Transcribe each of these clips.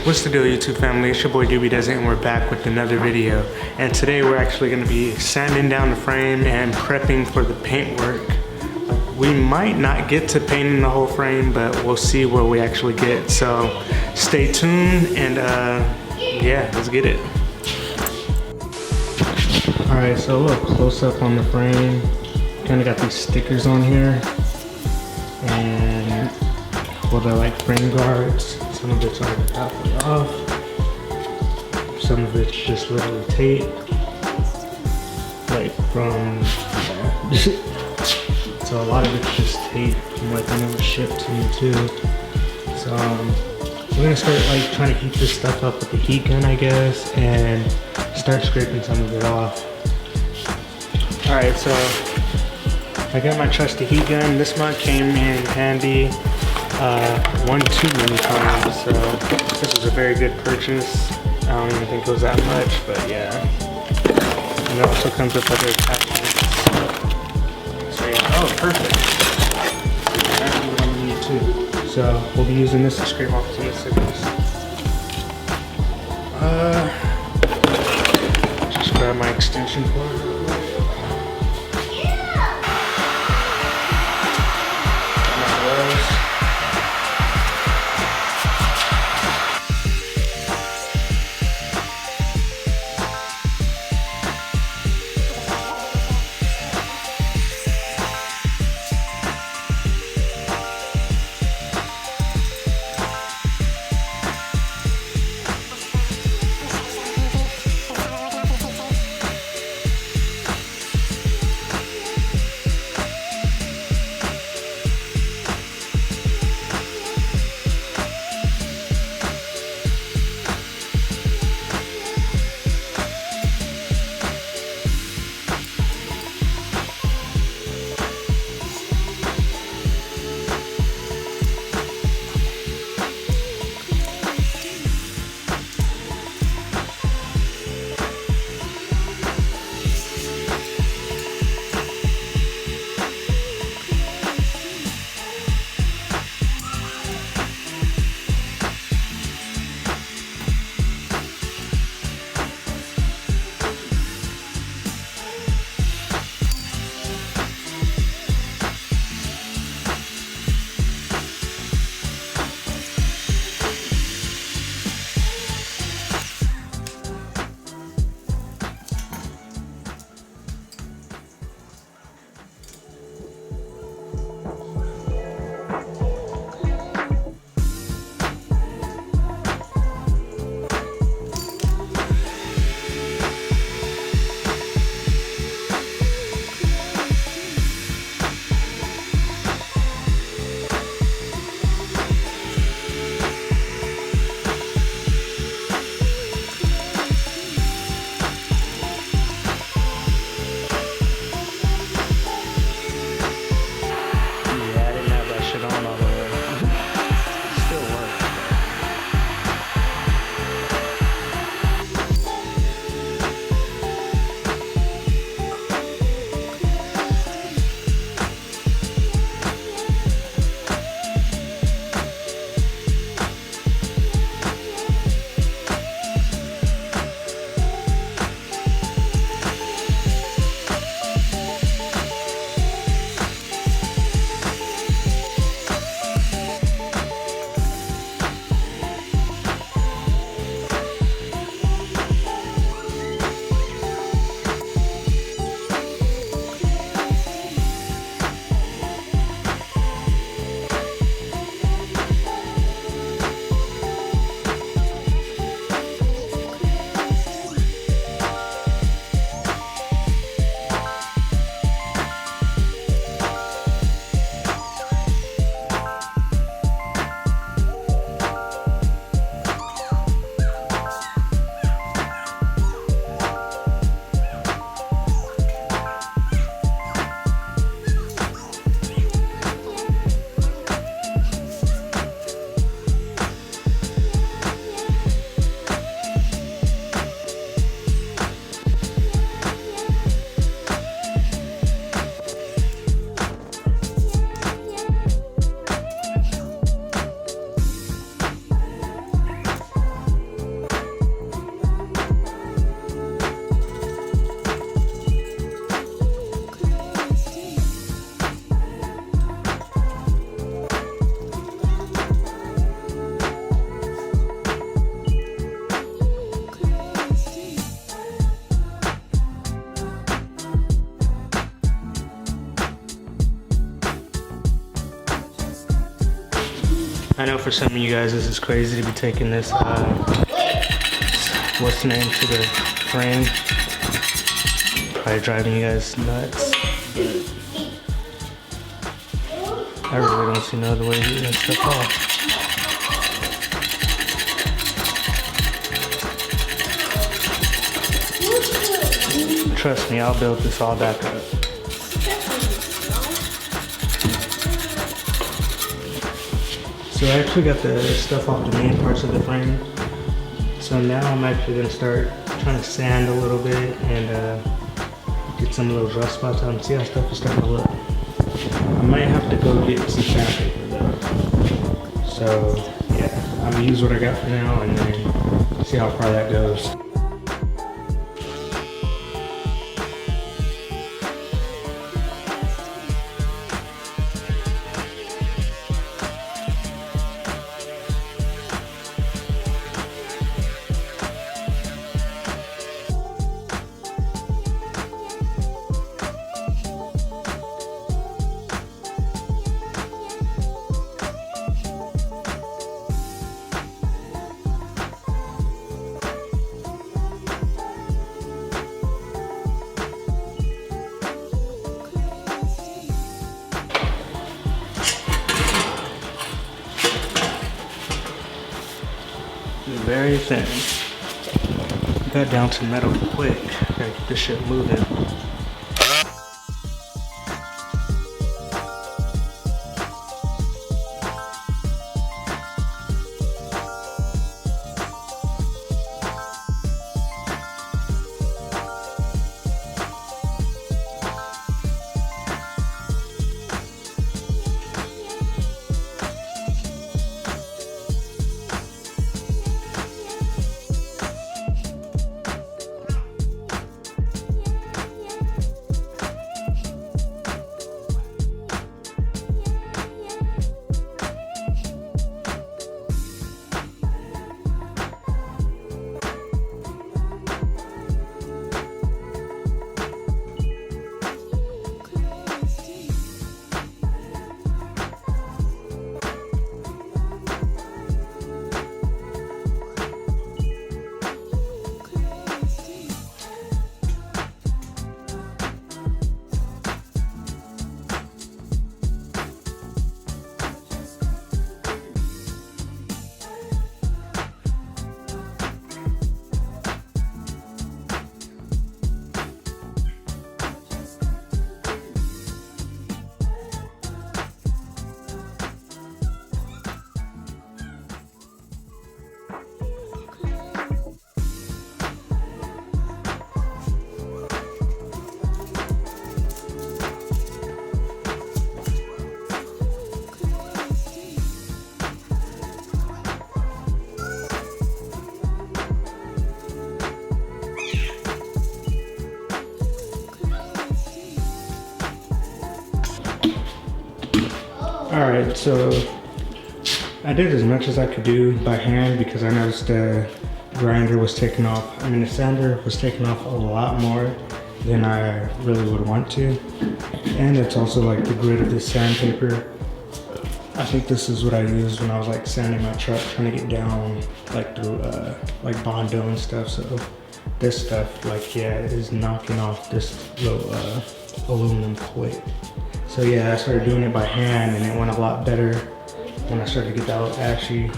What's the deal, YouTube family? It's your boy Doobie Does It, and we're back with another video. And today we're actually going to be sanding down the frame and prepping for the paint work. We might not get to painting the whole frame, but we'll see where we actually get. So stay tuned and yeah, let's get it. Alright, so a little close up on the frame. Kind of got these stickers on here. And well, they're like frame guards. Some of it's already halfway off. Some of it's just literally tape. Like from so a lot of it's just tape from like when it was shipped to me too. So we're gonna start like trying to heat this stuff up with the heat gun, I guess, and start scraping some of it off. Alright, so I got my trusty heat gun. This mug came in handy one too many times, so this was a very good purchase. I don't even think it was that much, but yeah. And it also comes with other attachments. So yeah, oh perfect. That's what I'm gonna need too. So we'll be using this to scrape off some of the stickers. Just grab my extension cord real quick. I know for some of you guys this is crazy to be taking this, what's the name, to the frame. Probably driving you guys nuts, but I really don't see no other way to get this stuff off. Trust me, I'll build this all back up. So I actually got the stuff off the main parts of the frame. So now I'm actually gonna start trying to sand a little bit and get some of those rust spots out and see how stuff is starting to look. I might have to go get some sandpaper though. So yeah, I'm gonna use what I got for now and then see how far that goes. Very thin. Got down to metal quick. Gotta get this shit moving. Alright, so I did as much as I could do by hand because I noticed the grinder was taking off. I mean, the sander was taking off a lot more than I really would want to. And it's also like the grit of this sandpaper. I think this is what I used when I was like sanding my truck, trying to get down like through like Bondo and stuff. So this stuff, like, yeah, is knocking off this little aluminum quick. So yeah, I started doing it by hand and it went a lot better when I started to get that little ashy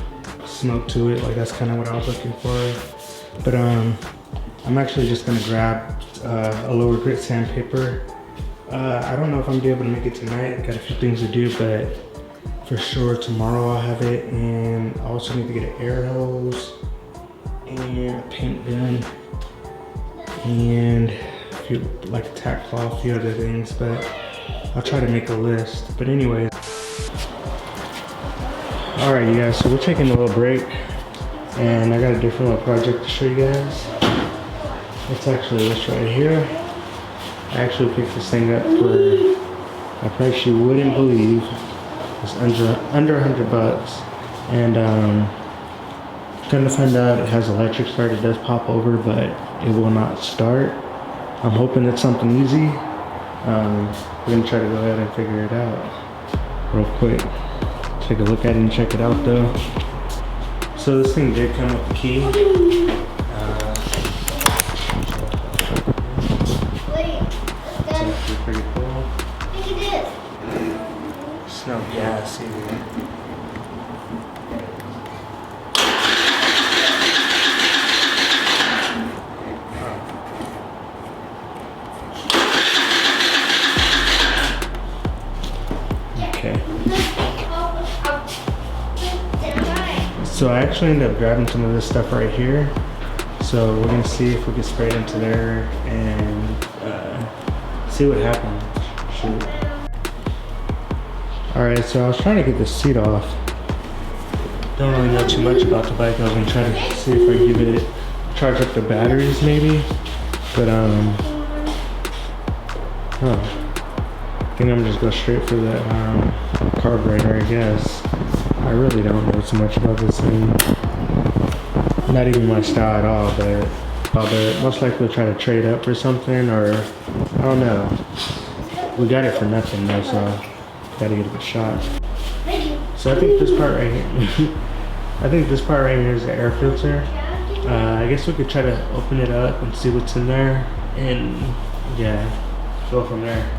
smoke to it. Like, that's kind of what I was looking for. But I'm actually just gonna grab a lower grit sandpaper. I don't know if I'm gonna be able to make it tonight. Got a few things to do, but for sure tomorrow I'll have it. And I also need to get an air hose and a paint gun and a few, like a tack cloth, a few other things, but I'll try to make a list. But anyways, all right, you guys, so we're taking a little break and I got a different little project to show you guys. It's actually this right here. I actually picked this thing up for a price you wouldn't believe. It's under 100 bucks. And come to find out, it has electric start. It does pop over, but it will not start. I'm hoping it's something easy. We're gonna try to go ahead and figure it out real quick. take a look at it and check it out though. So this thing did come with a key. It's actually pretty cool. There's no gas either. Okay. So I actually ended up grabbing some of this stuff right here. So we're gonna see if we can spray it into there and see what happens. Shoot. All right, so I was trying to get the seat off. Don't really know too much about the bike. I was gonna try to see if I can give it, charge up the batteries maybe. But I think I'm just go straight for the carburetor, I guess. I really don't know too much about this thing. Not even my style at all, but most likely we'll try to trade up for something, or I don't know. We got it for nothing though, so gotta give it a shot. So I think this part right here, I think this part right here is the air filter. I guess we could try to open it up and see what's in there, and yeah, go from there.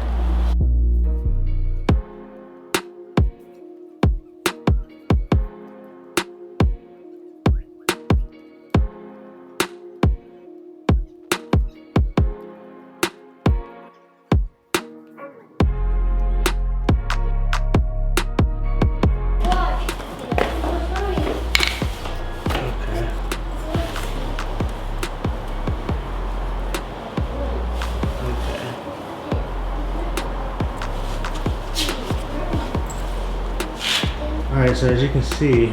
Alright, so as you can see,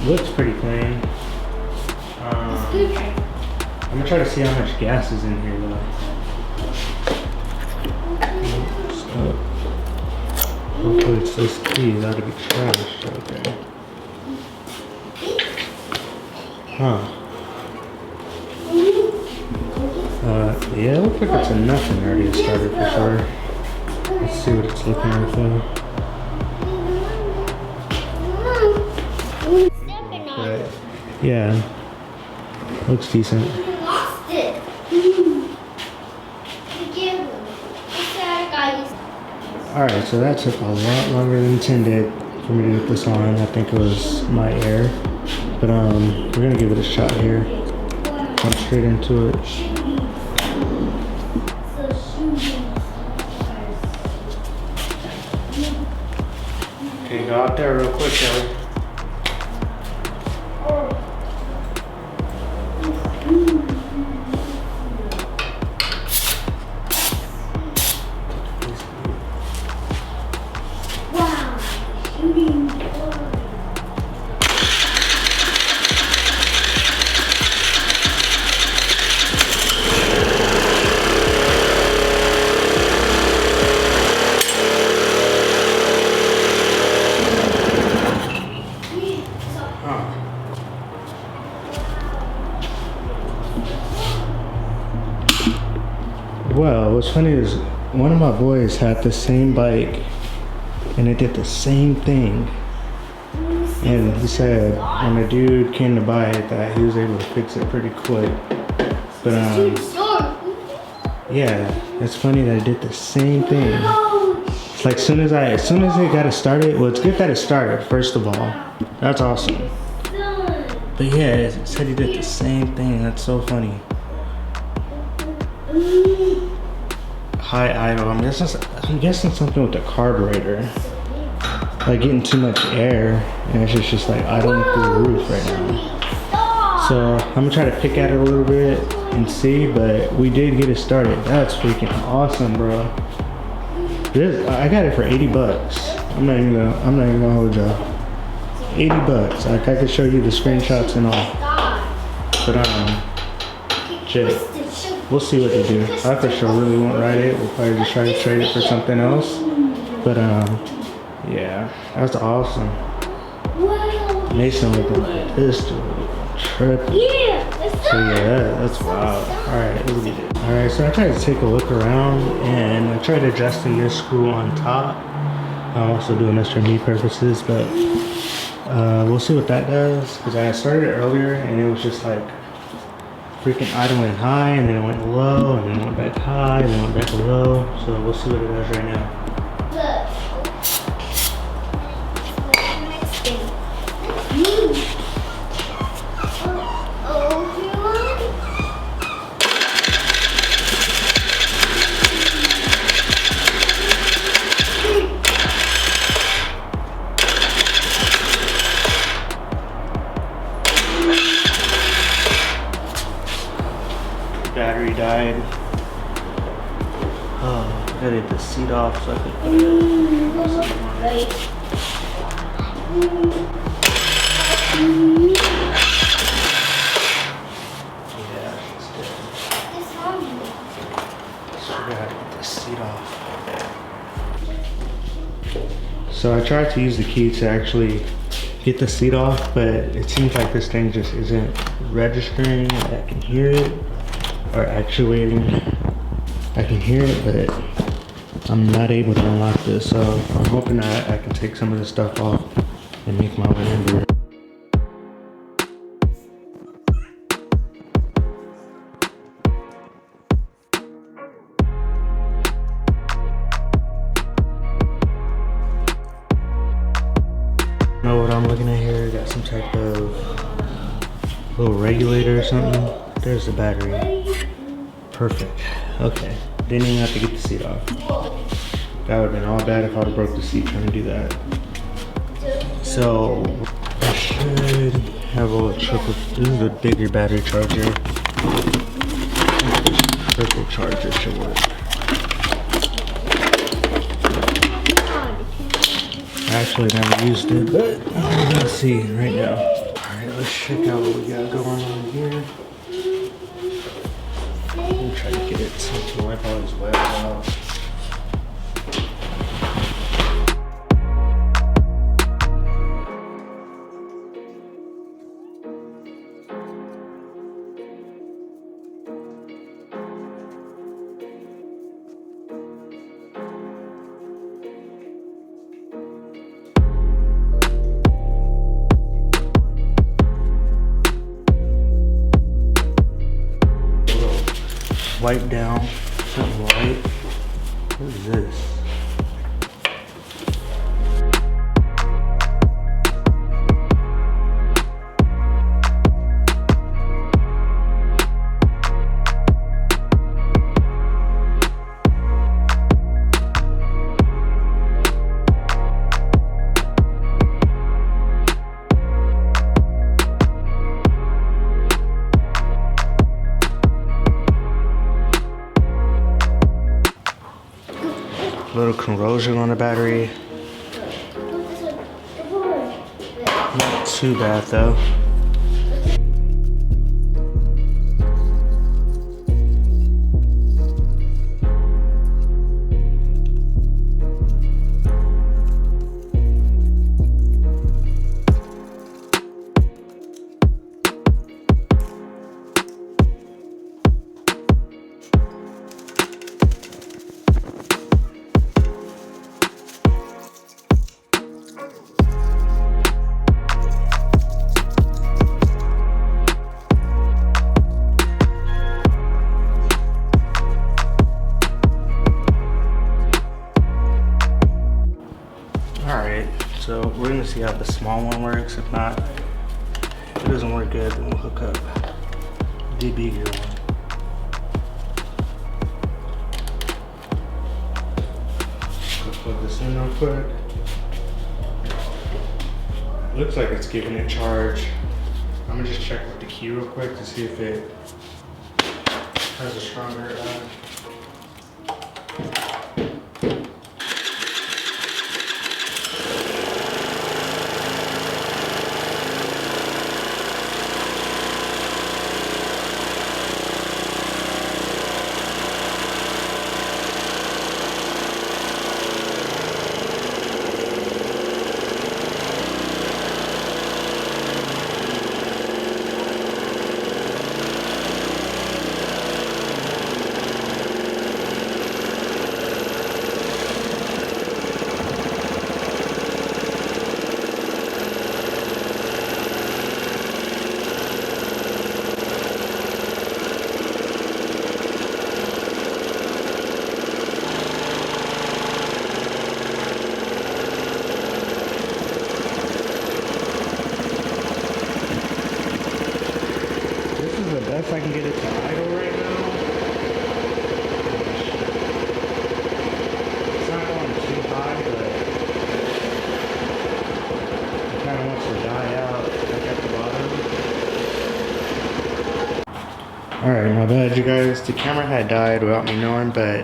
looks pretty clean. I'm gonna try to see how much gas is in here though. Hopefully it's this key, that'll be trash. Okay. Huh. Yeah, it looks like it's enough in there to get started for sure. Let's see what it's looking like though. Right. Yeah, looks decent. Lost it. Alright, so that took a lot longer than intended for me to get this on. I think it was my air. But we're gonna give it a shot here. Jump straight into it. Okay, go out there real quick, Kelly. Well, what's funny is one of my boys had the same bike and it did the same thing. And he said when the dude came to buy it that he was able to fix it pretty quick. But yeah, it's funny that it did the same thing. It's like as soon as it got it started, well, it's good that it started, first of all. That's awesome. But yeah, it said he did the same thing. That's so funny. High idle. I'm guessing something with the carburetor, like getting too much air, and it's just like idling through the roof right now. So I'm gonna try to pick at it a little bit and see, but we did get it started. That's freaking awesome, bro. I got it for 80 bucks. I'm not even gonna hold y'all. 80 bucks. Like I could show you the screenshots and all. But shit. We'll see what they do. I for sure really won't ride it. We'll probably just try to trade it for something else. But yeah, that's awesome. Mason looking like this dude, tripping. So yeah, that's wild. All right, let's get it. All right, so I tried to take a look around and I tried adjusting this screw on top. I'll also doing this for me purposes, but we'll see what that does. Because I started it earlier and it was just like freaking item went high and then it went low and then it went back high and then it went back low. So we'll see what it does right now. Battery died. Oh, I gotta get the seat off so I can put it in. Yeah, it's dead. So I gotta get the seat off. So I tried to use the key to actually get the seat off, but it seems like this thing just isn't registering. I can hear it. Or actuating. I can hear it, but I'm not able to unlock this, so I'm hoping that I can take some of this stuff off and make my way under it. Know what I'm looking at here? Got some type of little regulator or something. There's the battery. Perfect. Okay. Didn't even have to get the seat off. That would have been all bad if I would have broke the seat trying to do that. So I should have a little triple. This is a bigger battery charger. Triple charger should work. I actually never used it, but we're gonna see right now. Alright, let's check out what we got going on here. Try to get it so I can wipe all these webs out. Wipe down, something white. What is this? Little corrosion on the battery. Not too bad though. Alright, so we're gonna see how the small one works. If not, if it doesn't work good, then we'll hook up the bigger one. Let's plug this in real quick. Looks like it's giving it charge. I'm gonna just check with the key real quick to see if it has a stronger Alright, my bad you guys. The camera had died without me knowing, but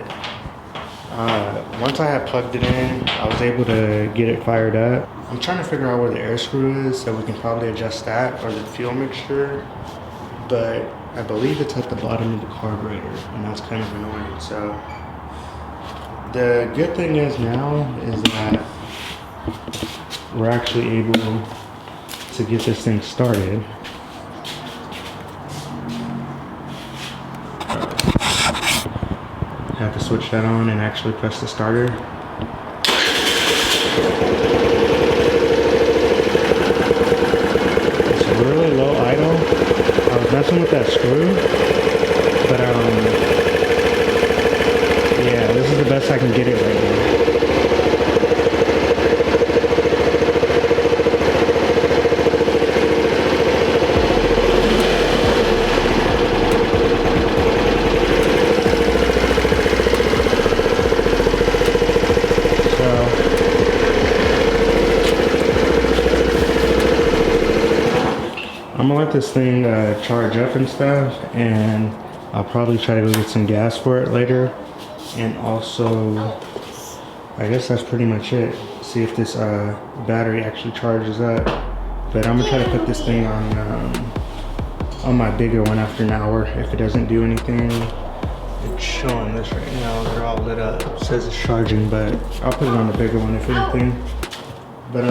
once I had plugged it in, I was able to get it fired up. I'm trying to figure out where the air screw is so we can probably adjust that or the fuel mixture, but I believe it's at the bottom of the carburetor, and that's kind of annoying. So the good thing is now is that we're actually able to get this thing started. Have to switch that on and actually press the starter. It's really low idle. I was messing with that screw, but yeah, this is the best I can get it right now. I'm gonna let this thing charge up and stuff, and I'll probably try to go get some gas for it later. And also, I guess that's pretty much it. See if this battery actually charges up. But I'm gonna try to put this thing on my bigger one after an hour. If it doesn't do anything, it's showing this right now. They're all lit up. It says it's charging, but I'll put it on the bigger one if anything. But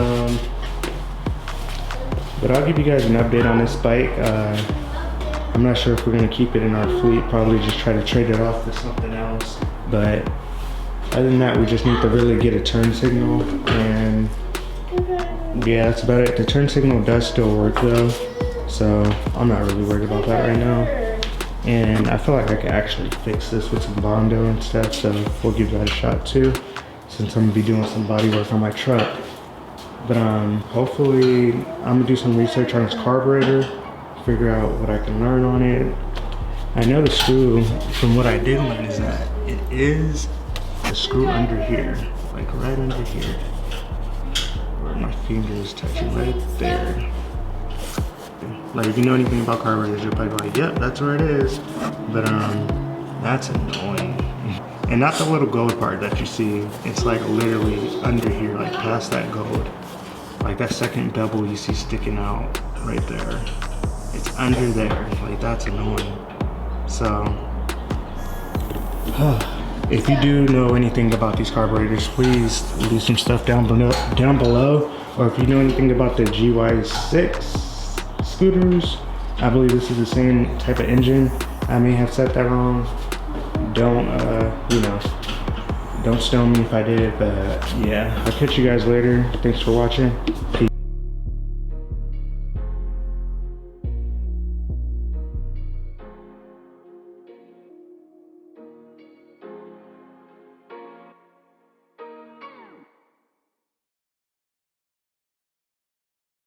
I'll give you guys an update on this bike. I'm not sure if we're gonna keep it in our fleet, probably just try to trade it off for something else. But other than that, we just need to really get a turn signal, and yeah, that's about it. The turn signal does still work though, so I'm not really worried about that right now. And I feel like I can actually fix this with some Bondo and stuff, so we'll give that a shot too, since I'm gonna be doing some body work on my truck. But hopefully I'm gonna do some research on its carburetor, figure out what I can learn on it. I know the screw, from what I did learn, is that it is the screw under here, like right under here, where my finger is touching, right there. Like if you know anything about carburetors, you're probably like, yep, that's where it is. But that's annoying. And not the little gold part that you see, it's like literally under here, like past that gold. Like that second bevel you see sticking out right there. It's under there, like that's annoying. So, if you do know anything about these carburetors, please leave some stuff down below. Or if you know anything about the GY6 scooters, I believe this is the same type of engine. I may have set that wrong. Don't, don't stone me if I did, but yeah, I'll catch you guys later. Thanks for watching. Peace.